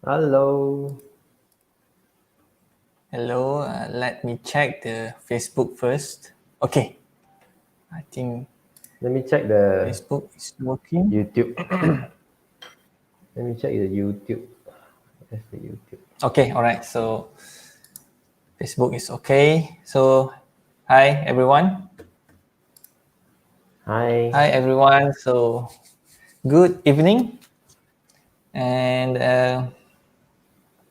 Hello. Hello, let me check the Facebook first. Okay, I think Let me check the Facebook is working. YouTube. Let me check the YouTube. That's the YouTube. Okay, all right. So Facebook is okay. So hi everyone. Hi. Hi everyone. So good evening, and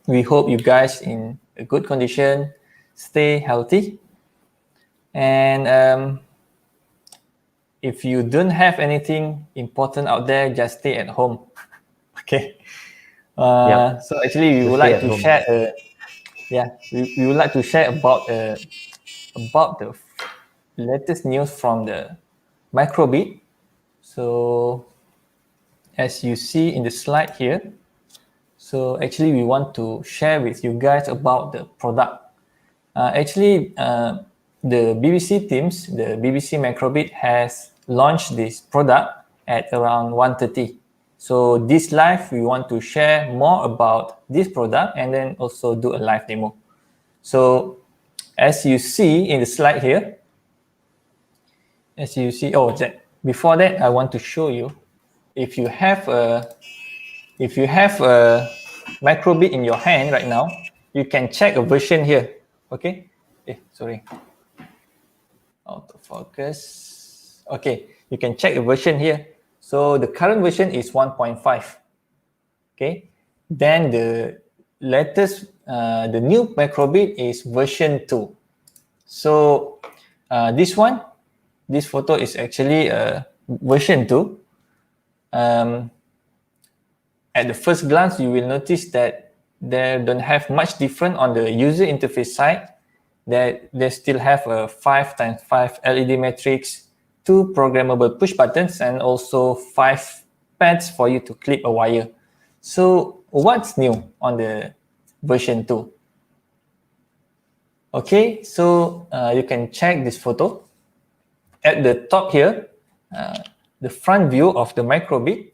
we hope you guys in a good condition, stay healthy, and if you don't have anything important out there, just stay at home. Okay. Yep. So actually, we Just would stay like at to home. share. We would like to share about the latest news from the microbit. So as you see in the slide here, so actually we want to share with you guys about the product. The BBC teams, the BBC Microbit has launched this product at around 1:30. So this live, we want to share more about this product and then also do a live demo. So as you see in the slide here, before that, I want to show you if you have a microbit in your hand right now, you can check a version here. Okay. Sorry. Autofocus. Okay, you can check the version here. So the current version is 1.5. Okay, then the latest, the new microbit is version 2. So this photo is actually version 2. At the first glance, you will notice that they don't have much different on the user interface side. They still have a 5x5 LED matrix, 2 programmable push buttons, and also 5 pads for you to clip a wire. So what's new on the version 2? Okay, so you can check this photo. At the top here, the front view of the microbit,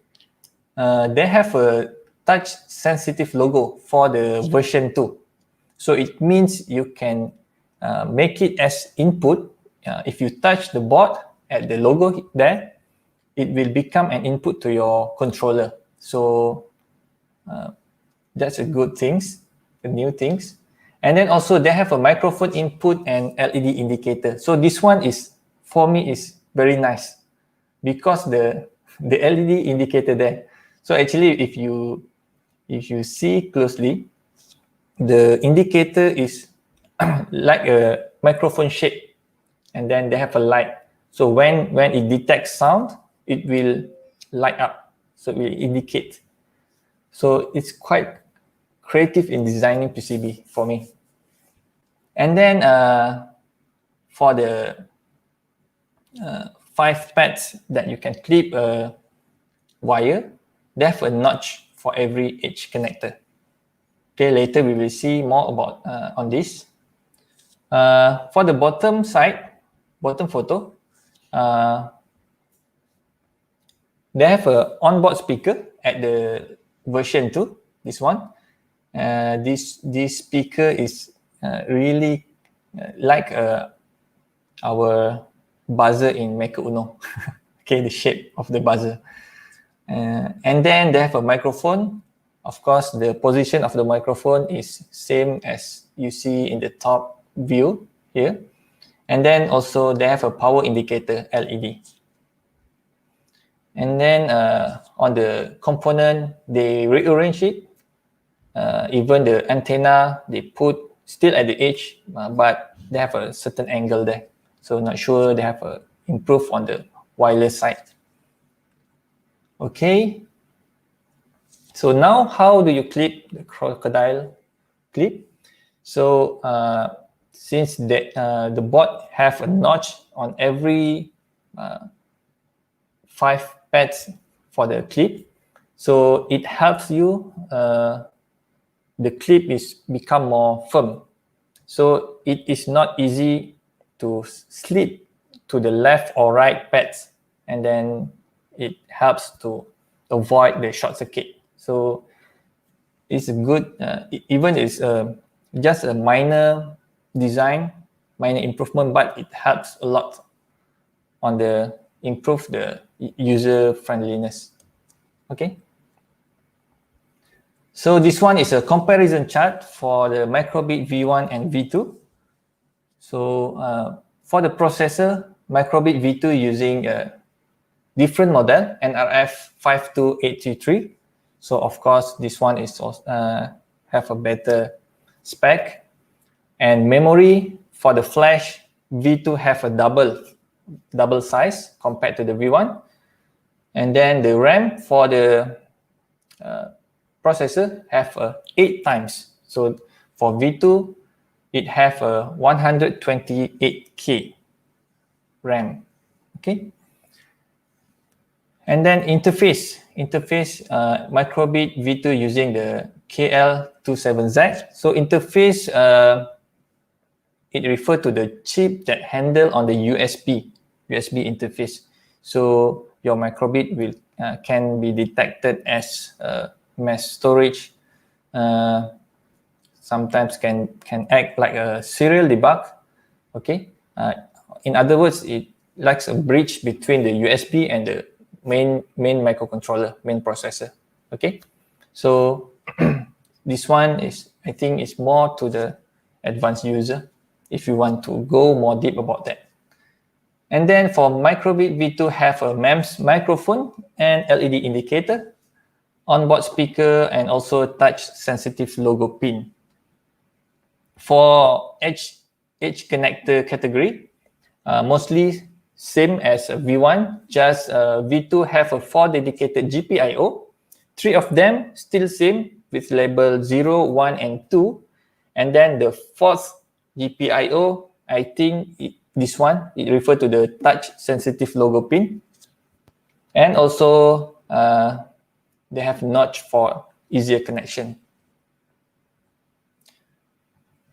they have a touch sensitive logo for the version 2. So it means you can make it as input. If you touch the board at the logo there, it will become an input to your controller. So that's a good things, the new things. And then also they have a microphone input and LED indicator. So this one is, for me, is very nice because the LED indicator there. So actually, if you see closely, the indicator is like a microphone shape, and then they have a light. So when it detects sound, it will light up. So it will indicate. So it's quite creative in designing PCB for me. And then for the 5 pads that you can clip a wire, they have a notch for every edge connector. Okay, later we will see more about on this. For the bottom side, bottom photo, they have a onboard speaker at the version 2. This one, this speaker is really like our buzzer in Maker Uno. Okay, the shape of the buzzer. And then they have a microphone. Of course, the position of the microphone is same as you see in the top view here. And then also they have a power indicator LED. And then on the component, they rearrange it. Even the antenna, they put still at the edge, but they have a certain angle there. So not sure they have a improve on the wireless side. Okay. So now how do you clip the crocodile clip? So since the board have a notch on every 5 pads for the clip, so it helps you, the clip is become more firm. So it is not easy to slip to the left or right pads, and then it helps to avoid the short circuit. So it's a good, even it's just a minor design, minor improvement, but it helps a lot on the improve the user friendliness. Okay. So this one is a comparison chart for the Microbit V1 and V2. So for the processor, Microbit V2 using a different model, nRF52833. So of course, this one is have a better spec. And memory for the flash, V2 have a double size compared to the V1. And then the RAM for the processor have 8 times. So for V2, it have a 128K RAM. Okay. And then interface, Microbit V2 using the KL27Z. So interface, it refers to the chip that handle on the USB interface. So your Microbit will can be detected as mass storage. Sometimes can act like a serial debug. Okay. In other words, it likes a bridge between the USB and the main microcontroller, main processor. Okay. So this one is, I think, is more to the advanced user if you want to go more deep about that. And then for Microbit V2 have a MEMS microphone and LED indicator, onboard speaker, and also touch sensitive logo pin. For edge connector category, mostly same as V1, just V2 have a 4 dedicated GPIO. 3 of them still same with label 0, 1, and 2. And then the 4th GPIO, I think this one, it refers to the touch sensitive logo pin. And also they have notch for easier connection.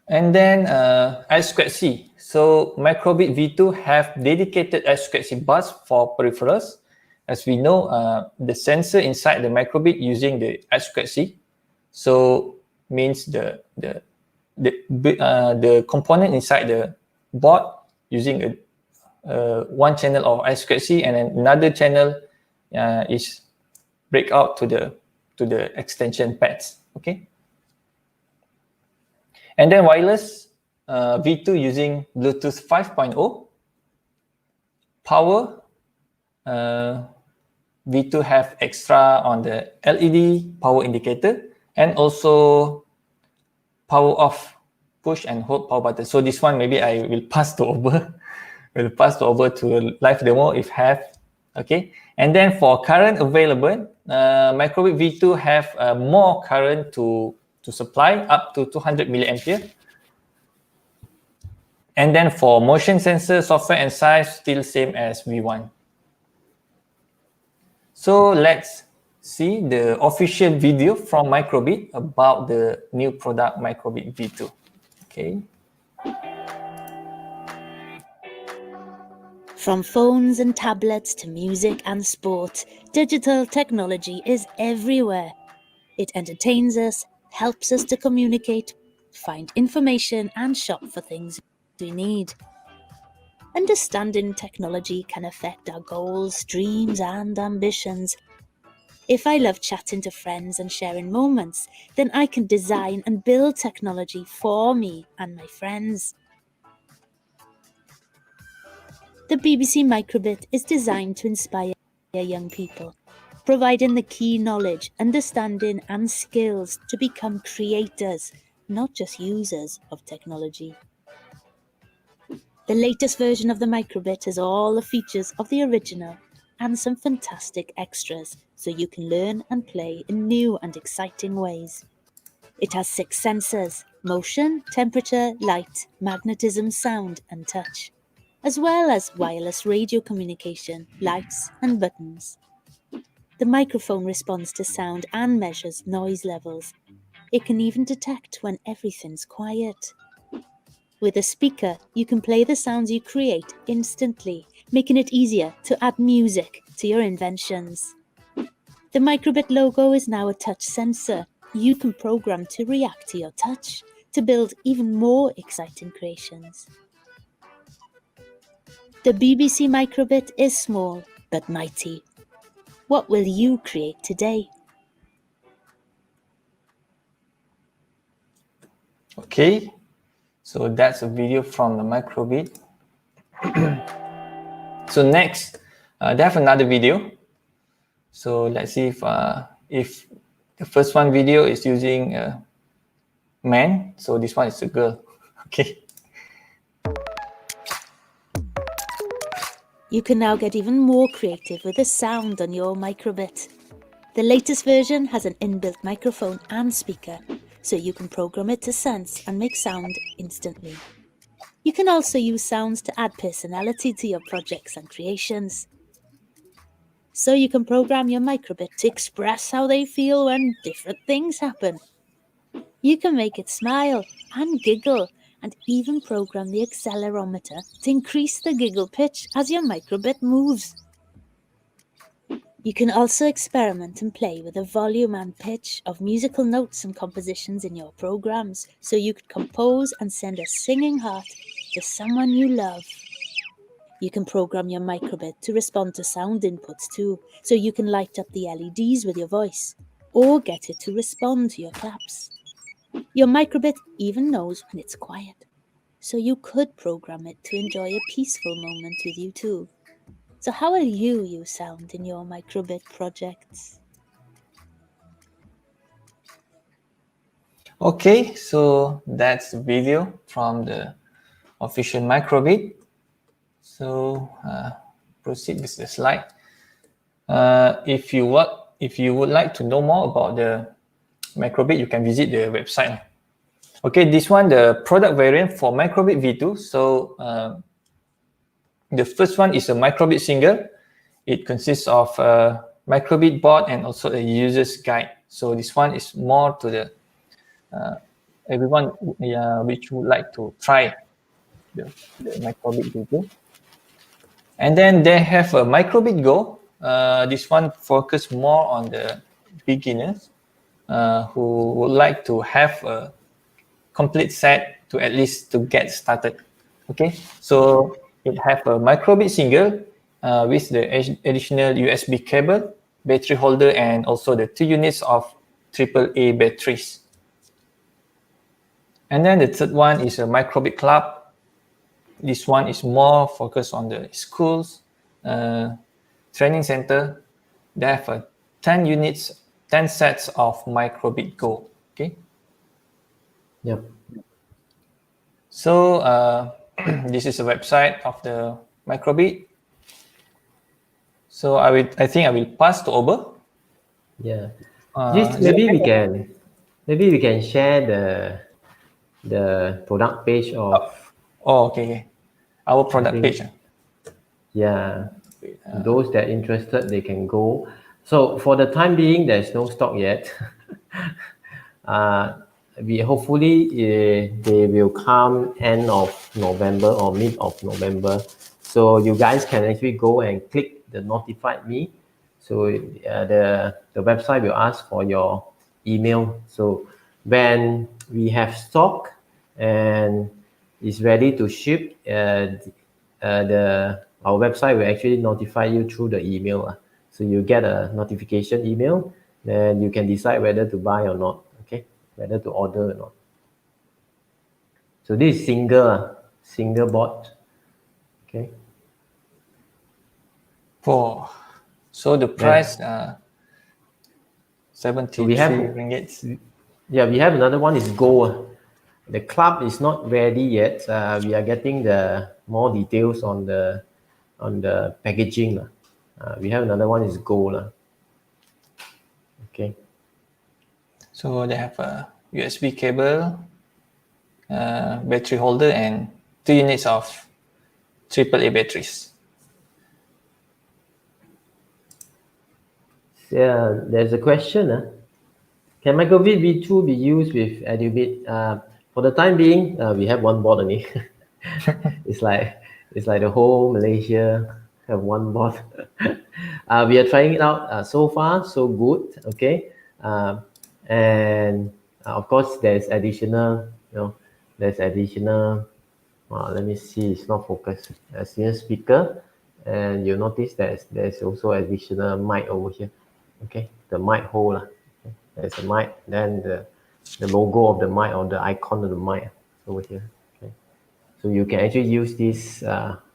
And then I2C. So Microbit V2 have dedicated I2C bus for peripherals. As we know, the sensor inside the Microbit using the I2C. So means the component inside the board using one channel of I2C, and then another channel is break out to the extension pads. Okay. And then wireless, V2 using Bluetooth 5.0. Power, V2 have extra on the LED power indicator, and also power off, push and hold power button. So this one maybe I will pass over to live demo if have. Okay. And then for current available, Microbit V2 have more current to supply up to 200 milliampere. And then for motion sensor, software and size, still same as V1. So let's see the official video from Microbit about the new product Microbit V2. Okay. From phones and tablets to music and sport, digital technology is everywhere. It entertains us, helps us to communicate, find information, and shop for things we need. Understanding technology can affect our goals, dreams, and ambitions. If I love chatting to friends and sharing moments, then I can design and build technology for me and my friends. The BBC Microbit is designed to inspire young people, providing the key knowledge, understanding, and skills to become creators, not just users of technology. The latest version of the Microbit has all the features of the original and some fantastic extras, so you can learn and play in new and exciting ways. It has 6 sensors: motion, temperature, light, magnetism, sound, and touch, as well as wireless radio communication, lights, and buttons. The microphone responds to sound and measures noise levels. It can even detect when everything's quiet. With a speaker, you can play the sounds you create instantly, making it easier to add music to your inventions. The Microbit logo is now a touch sensor. you can program to react to your touch to build even more exciting creations. The BBC Microbit is small but mighty. What will you create today? Okay, so that's a video from the Microbit. So next, they have another video. So let's see if the first one video is using a man, so this one is a girl. Okay. You can now get even more creative with the sound on your Microbit. The latest version has an inbuilt microphone and speaker, so you can program it to sense and make sound instantly. You can also use sounds to add personality to your projects and creations. So you can program your Microbit to express how they feel when different things happen. You can make it smile and giggle, and even program the accelerometer to increase the giggle pitch as your Microbit moves. You can also experiment and play with the volume and pitch of musical notes and compositions in your programs, so you could compose and send a singing heart to someone you love. You can program your Microbit to respond to sound inputs too, so you can light up the LEDs with your voice, or get it to respond to your claps. Your Microbit even knows when it's quiet, so you could program it to enjoy a peaceful moment with you too. So how will you use sound in your Microbit projects? Okay, so that's the video from the official Microbit. So proceed with the slide. If you would like to know more about the Microbit, you can visit the website. Okay, this one, the product variant for Microbit V2. So the first one is a Microbit single. It consists of a Microbit board and also a user's guide. So this one is more to the everyone which would like to try the Microbit V2. And then they have a Microbit Go. This one focus more on the beginners who would like to have a complete set to at least to get started. Okay, so it have a Microbit single with the additional USB cable, battery holder, and also the 2 units of AAA batteries. And then the third one is a Microbit Club. This one is more focused on the schools, training center. They have 10 units, 10 sets of Microbit Go. Okay. Yep. So this is a website of the Microbit. So I think I will pass to Ober. Yeah. Maybe we can share the product page of. Oh, okay. Our product page. Yeah. Those that are interested, they can go. So for the time being, there's no stock yet. We hopefully they will come end of November or mid of November. So you guys can actually go and click the notify me. So the website will ask for your email. So when we have stock and is ready to ship, our website will actually notify you through the email. So you get a notification email, then you can decide whether to buy or not. Okay, whether to order or not. So this is single board. Okay. So the price 73 ringgit. Yeah, we have another one is gold. The club is not ready yet. We are getting the more details on the packaging. We have another one is gold. Okay. So they have a USB cable, battery holder, and 2 units of AAA batteries. Yeah, there's a question. Can Microbit V2 be used with EduBit? For the time being, we have one board only. It's like the whole Malaysia have one board. We are trying it out. So far, so good. Okay. And of course, there's additional, there's additional, let me see, it's not focused. Senior speaker, and you notice there's also additional mic over here. Okay, the mic hole. Okay. There's a mic, then the logo of the mic or the icon of the mic over here. Okay. So you can actually use this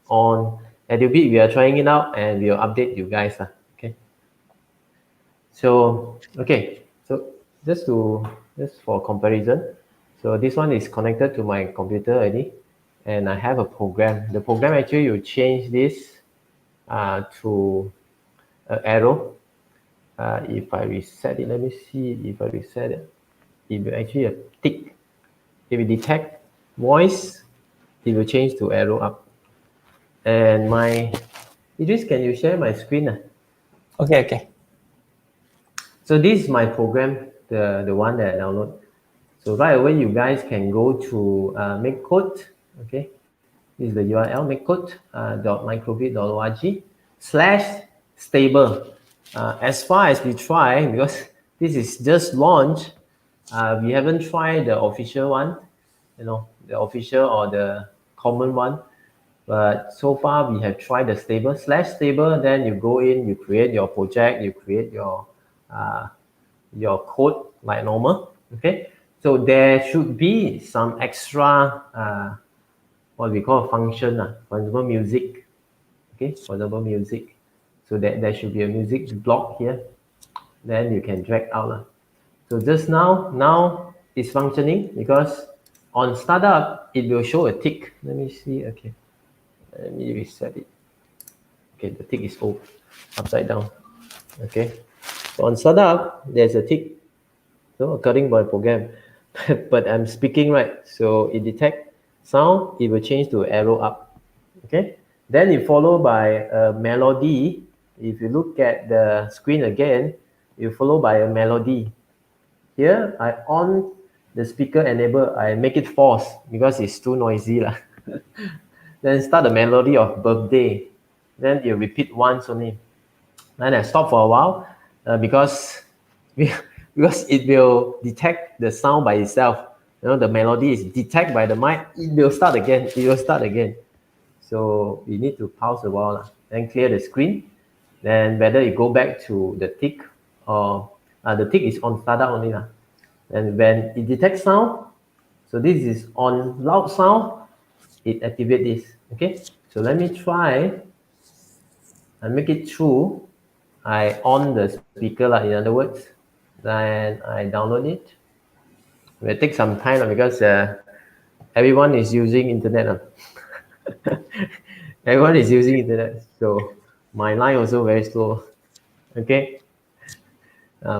on Adobe. We are trying it out and we'll update you guys. Okay. So, okay. So just for comparison. So this one is connected to my computer already. And I have a program. The program actually, you change this to an arrow. If I reset it, let me see if I reset it. It will actually a tick. If it detect voice, it will change to arrow up. And Idris, can you share my screen? Okay. So this is my program, the one that I download. So right away, you guys can go to MakeCode. Okay, this is the URL, makecode.microbit.org/stable. As far as we try, because this is just launched, we haven't tried the official one, the official or the common one. But so far, we have tried the stable/stable. Then you go in, you create your project, you create your code like normal. Okay, so there should be some extra what we call a function, for example, music. Okay, for example, music. So there should be a music block here. Then you can drag out. So just now it's functioning because on startup, it will show a tick. Let me see. Okay, let me reset it. Okay, the tick is upside down. Okay, so on startup, there's a tick. So according to my program, but I'm speaking right. So it detect sound, it will change to arrow up. Okay, then it followed by a melody. If you look at the screen again, you follow by a melody. Here I on the speaker enable, I make it false because it's too noisy lah. Then start the melody of birthday. Then you repeat once only. Then I stop for a while because it will detect the sound by itself. The melody is detected by the mic. It will start again. So we need to pause a while, then clear the screen. Then whether it go back to the tick or the tick is on startup only. And when it detects sound, so this is on loud sound, it activate this. Okay, so let me try and make it true. I on the speaker, in other words, then I download it. It will take some time because everyone is using internet. Everyone is using internet, so my line also very slow. Okay.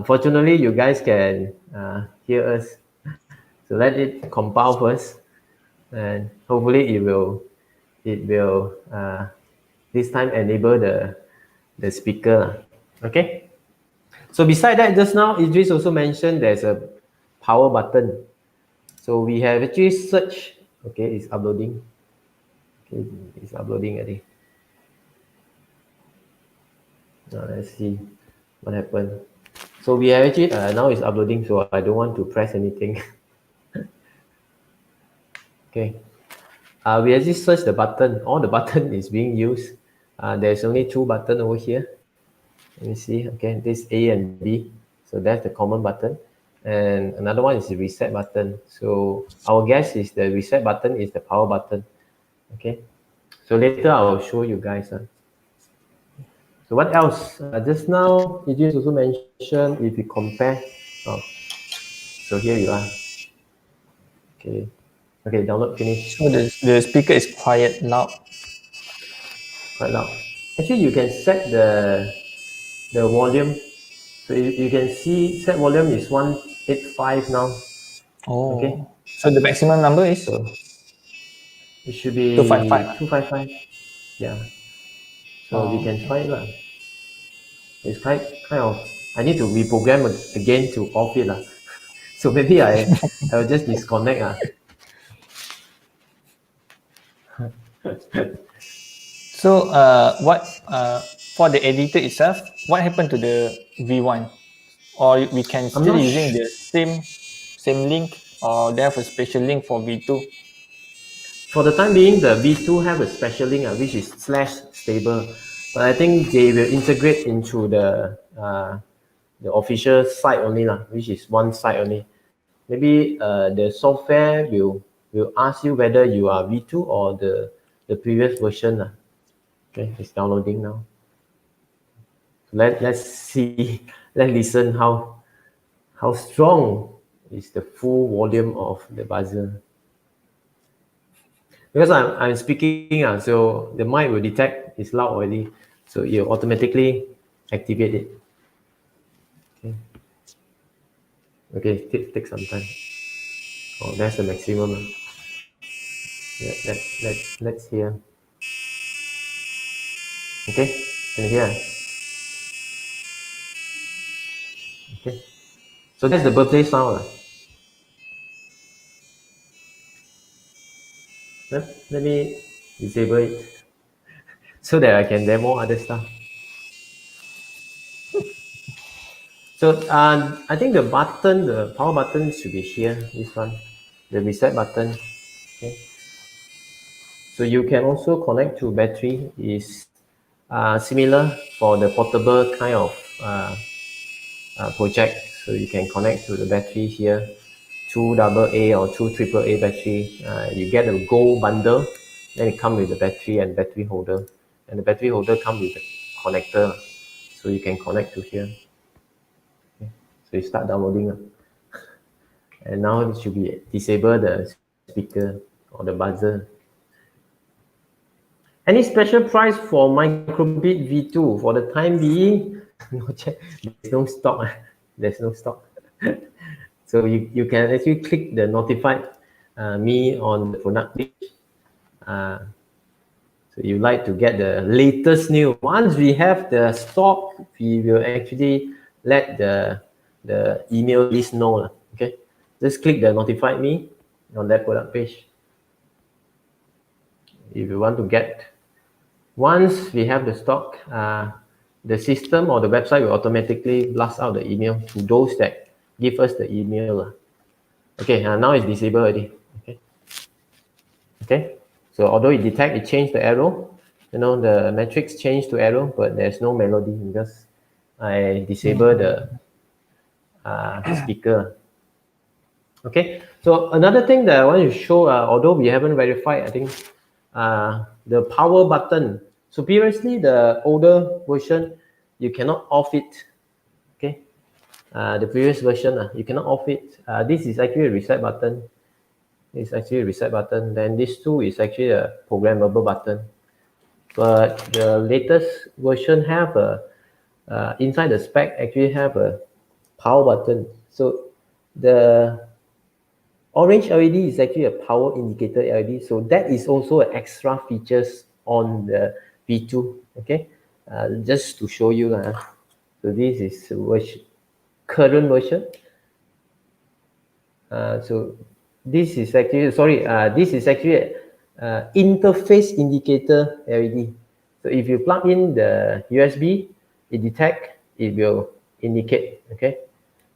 Fortunately, you guys can hear us. So let it compile first, and hopefully it will this time enable the speaker. Okay. So beside that, just now Idris also mentioned there's a power button. So we have actually searched. Okay, it's uploading. Okay, it's uploading already. Now let's see what happened. So we have actually now it's uploading, so I don't want to press anything. Okay. We actually search the button. All the button is being used. There's only two buttons over here. Let me see. Okay, this A and B. So that's the common button. And another one is the reset button. So our guess is the reset button is the power button. Okay. So later I will show you guys. So what else? Just now, it is also mentioned if you compare. So here you are. Okay. Okay, download finished. So the speaker is quiet, loud. Quite loud. Actually, you can set the volume. So you can see set volume is 185 now. Oh. Okay. So the maximum number is? So it should be 255. 255. Yeah. So we can try it lah. It's kind of, I need to reprogram again to off it lah. So maybe I will just disconnect . So what for the editor itself, what happened to the V1 or we can I'm still not using the same link, or they have a special link for V2. For the time being, the V2 have a special link, which is /stable, but I think they will integrate into the official site only, which is one site only. Maybe the software will ask you whether you are V2 or the previous version. Okay, it's downloading now. Let's see, let's listen how strong is the full volume of the buzzer. Because I'm speaking, so the mic will detect it's loud already, so it will automatically activate it. Okay, take some time. Oh, that's the maximum. Yeah, let's hear. Okay, can you hear? Okay, so that's the birthday sound. Let me disable it so that I can demo other stuff. So I think the button, the power button should be here, this one, the reset button. Okay. So you can also connect to battery, is similar for the portable kind of project. So you can connect to the battery here, 2 AA or 2 AAA battery. You get a gold bundle, then it comes with the battery and battery holder. And the battery holder comes with the connector, so you can connect to here. Okay. So you start downloading. And now it should be disable the speaker or the buzzer. Any special price for Microbit V2? For the time being, there's no stock. There's no stock. So you can actually click the notify me on the product page. So you like to get the latest news. Once we have the stock, we will actually let the email list know. Okay, just click the notify me on that product page. If you want to get, once we have the stock, the system or the website will automatically blast out the email to those that give us the email. Okay, now it's disabled already. Okay, so although it detect, it changed the arrow. You know, the matrix changed to arrow, but there's no melody because I disable the speaker. Okay, so another thing that I want to show, although we haven't verified, I think the power button. So previously, the older version, you cannot off it. Okay, the previous version, you cannot off it. This is actually a reset button. It's actually a reset button. Then this two is actually a programmable button. But the latest version have a inside the spec actually have a power button. So the orange LED is actually a power indicator LED. So that is also an extra features on the V2. Okay, just to show you. So this is current version. So this is actually, this is actually interface indicator LED. So if you plug in the USB, it detect, it will indicate. Okay,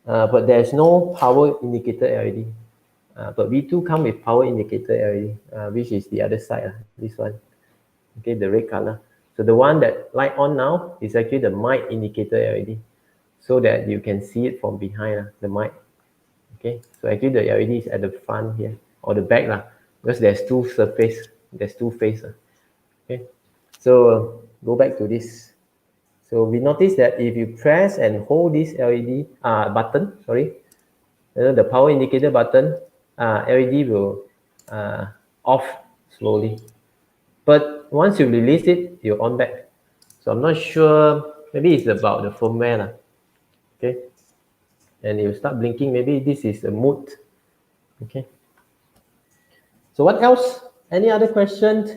but there's no power indicator LED. But V2 come with power indicator LED, which is the other side. This one, okay, the red color. So the one that light on now is actually the mic indicator LED, so that you can see it from behind the mic. Okay, so actually the LED is at the front here or the back because there's two surface, there's two faces. Okay, so go back to this. So we notice that if you press and hold this LED button, the power indicator button, LED will off slowly. But once you release it, you're on back. So I'm not sure. Maybe it's about the firmware. Okay, and you start blinking. Maybe this is a mood. Okay. So what else? Any other questions?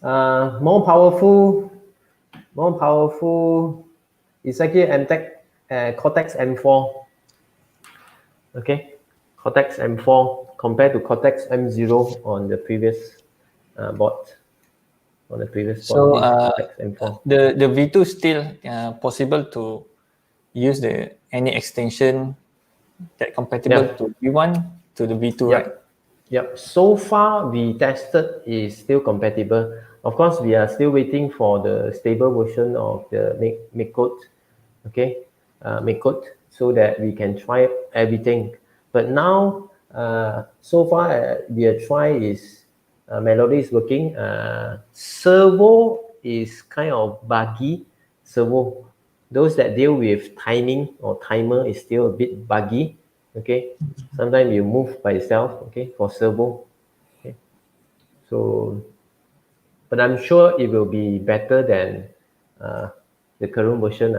More powerful. It's actually Cortex M4. Okay, Cortex M4 compared to Cortex M0 on the previous board. On the previous So board, Cortex M4. the V2 still possible to use the any extension that compatible Yeah. to V1 to the V2, right? Yep. So far, we tested is still compatible. Of course, we are still waiting for the stable version of the MakeCode, okay, MakeCode, so that we can try everything. But now, so far, we are try is Melody is working. Servo is kind of buggy. Servo, those that deal with timing or timer is still a bit buggy. Okay, sometimes you move by itself. Okay, for servo. Okay, so but I'm sure it will be better than the current version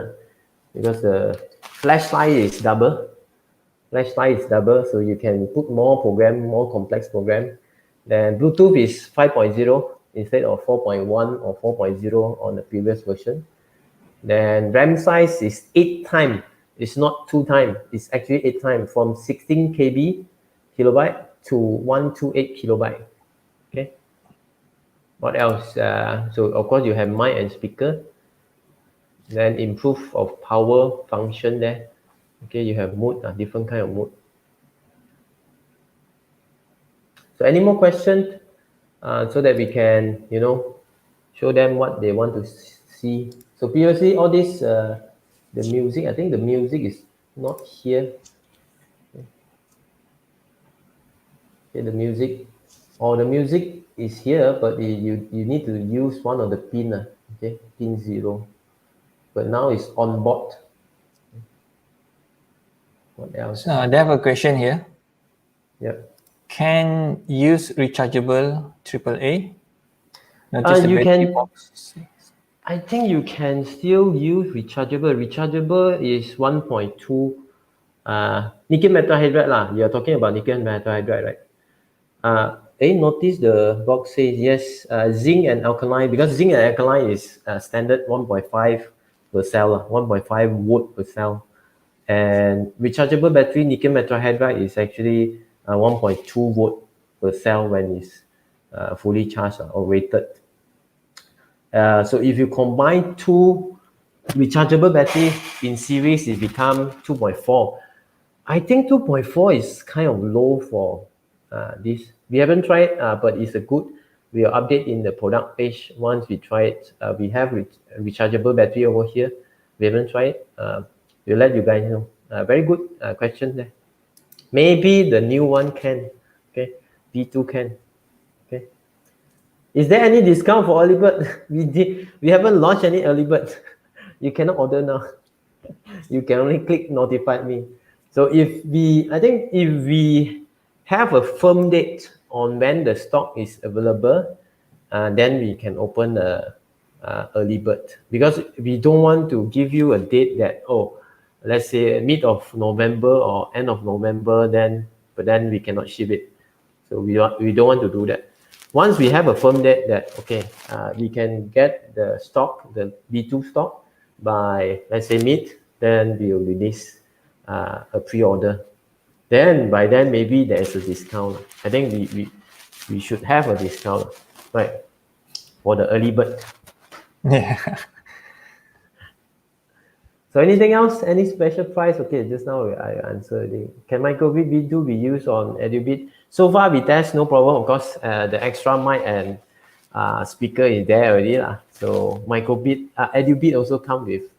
because the flashlight is double. Flashlight is double, so you can put more program, more complex program. Then Bluetooth is 5.0 instead of 4.1 or 4.0 on the previous version. Then RAM size is 8 times. It's not 2 times. It's actually 8 times from 16 KB kilobyte to 128 kilobyte. Okay. What else? So of course you have mic and speaker. Then improve of power function there. Okay, you have mode, different kind of mode. So any more questions so that we can, show them what they want to see. So previously all this, the music, I think the music is not here. Okay, the music, or the music is here, but you need to use one of the pin, okay, pin 0. But now it's on board. What else? They have a question here. Yeah. Can use rechargeable AAA? Notice the You battery can. box. I think you can still use rechargeable. Rechargeable is 1.2 nickel metal hydride lah. You're talking about nickel metal hydride, right? Notice the box says yes, zinc and alkaline, because zinc and alkaline is standard 1.5 per cell, 1.5 volt per cell. And rechargeable battery nickel metal hydride is actually 1.2 volt per cell when it's fully charged or rated. So if you combine two rechargeable batteries in series, it becomes 2.4. I think 2.4 is kind of low for this. We haven't tried, but it's a good. We'll update in the product page once we try it. We have rechargeable battery over here. We haven't tried it. We'll let you guys know. Very good question there. Maybe the new one can. Okay, V2 can. Okay. Is there any discount for early bird? We haven't launched any early bird. You cannot order now. You can only click notify me. So if we have a firm date on when the stock is available, then we can open the early bird, because we don't want to give you a date that, let's say mid of November or end of November, but then we cannot ship it. So we don't want to do that. Once we have a firm date that, we can get the stock, the V2 stock by, let's say, mid, then we will release a pre-order. Then by then maybe there is a discount. I think we should have a discount, right, for the early bird. Yeah. So anything else? Any special price? Okay, just now I answered it. Can microbit V2 be used on EduBit? So far we test, no problem. Of course, the extra mic and speaker is there already lah. So microbit, EduBit also come with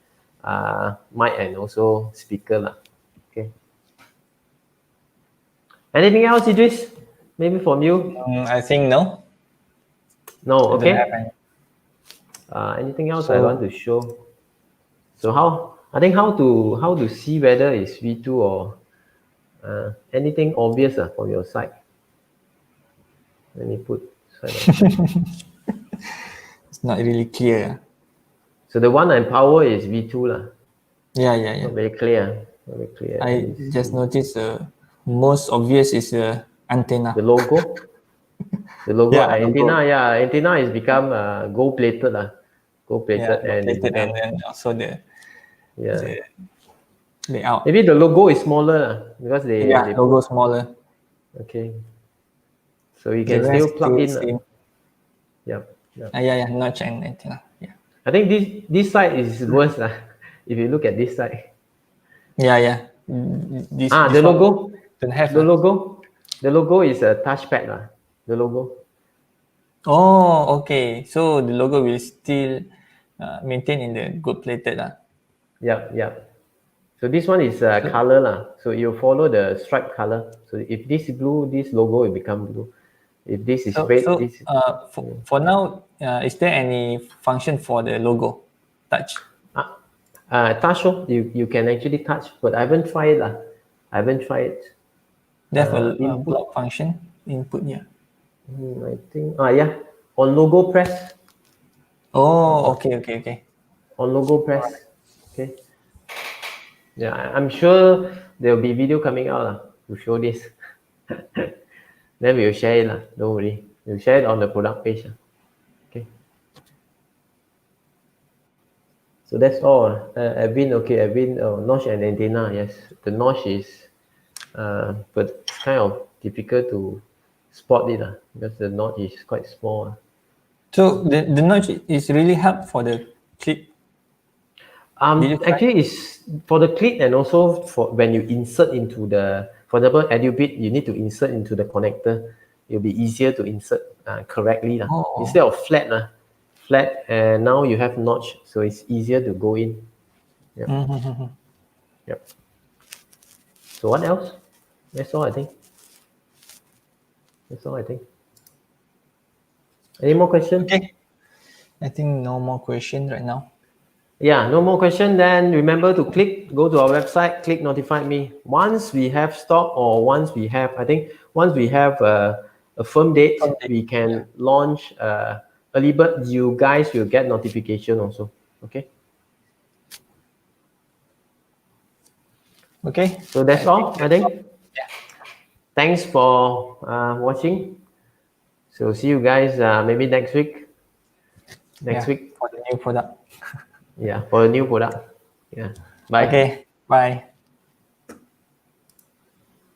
mic and also speaker lah. Okay. Anything else, Idris? Maybe from you? I think no. No. Okay. Anything else I want to show? So how to see whether it's V2 or anything obvious from your side? Let me put side by side. It's not really clear. So the one and power is V2 lah. Yeah. Not very clear. Very clear. I just noticed most obvious is antenna. The logo. The logo. Yeah, antenna. Yeah, antenna is become gold plated lah. Gold plated, Yeah, and and then also the layout. Maybe the logo is smaller lah, because they logo smaller. Okay. So you can still plug in. Yep. Yeah, notch and antenna. Yeah. I think this side is worse lah. If you look at this side, Yeah, yeah. This The one logo. don't have. The logo. The logo is a touchpad. The logo. Oh, okay. So the logo will still maintain in the gold plated. Yep, yep. So this one is color lah. So you follow the stripe color. So if this is blue, this logo will become blue. If this is red, this. For now, is there any function for the logo touch? Touch. You can actually touch, but I haven't tried it lah. I haven't tried it. They have a input. block function input. Yeah. I think. Yeah. On logo press. Oh, okay. On logo press. Okay. Yeah, I'm sure there will be video coming out lah to show this. Then we'll share it lah. Don't worry. We'll share it on the product page. Okay. So that's all. Edwin, okay. Edwin, notch and antenna. Yes, the notch is, but it's kind of difficult to spot it because the notch is quite small. So the notch is really help for the clip. Actually, it's for the clip and also for when you insert into the, for example, EduBit, you need to insert into the connector. It'll be easier to insert correctly instead of flat, and now you have notch, so it's easier to go in. Yep. Yep. So what else? That's all I think. Any more questions? Okay. I think no more question right now. Yeah, no more question. Then remember to go to our website, click notify me. Once we have stock or once we have a firm date, we can launch early bird. You guys will get notification also. Okay. Okay. So that's all, I think. Yeah. Thanks for watching. So see you guys maybe next week. Next week for the new product. Yeah, for a new product. Yeah. Bye. Okay. Bye.